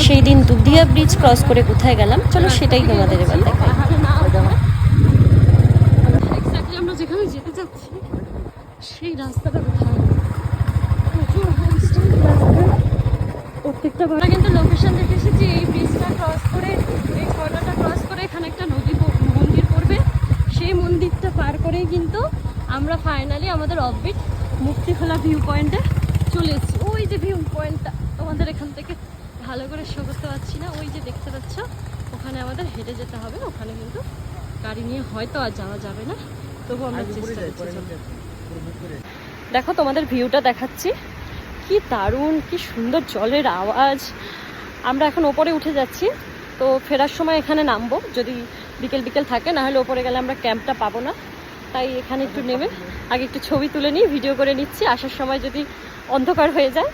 সেই দিন Dudhia bridge cross করে কোথায় গেলাম চলো সেটাই তোমাদের এবার দেখাই। এক্স্যাক্টলি আমরা যেখানে যেতে চাচ্ছি সেই রাস্তাটা কোথায়, প্রচুর প্রত্যেকটা আমরা কিন্তু লোকেশন দেখে এসেছি। এই ব্রিজটা ক্রস করে, এই ঝর্ণাটা ক্রস করে এখানে একটা মন্দির পড়বে। সেই মন্দিরটা পার করেই কিন্তু আমরা ফাইনালি আমাদের অফবিট মুক্তিখোলা ভিউ পয়েন্টে চলে এসেছি। ওই যে ভিউ পয়েন্টটা তোমাদের এখান থেকে ভালো করে শো করতে পারছি না, ওই যে দেখতে পাচ্ছ ওখানে আমাদের হেঁটে যেতে হবে। ওখানে কিন্তু গাড়ি নিয়ে হয়তো আর যাওয়া যাবে না, তবু আমরা চেষ্টা করছি। দেখো তোমাদের ভিউটা দেখাচ্ছি, কি দারুণ, কি সুন্দর জলের আওয়াজ। আমরা এখন ওপরে উঠে যাচ্ছি, তো ফেরার সময় এখানে নামবো যদি বিকেল বিকেল থাকে, না হলে ওপরে গেলে আমরা ক্যাম্পটা পাবো না। তাই এখানে একটু নেমে আগে একটু ছবি তুলে নিই, ভিডিও করে নিচ্ছি। আসার সময় যদি অন্ধকার হয়ে যায়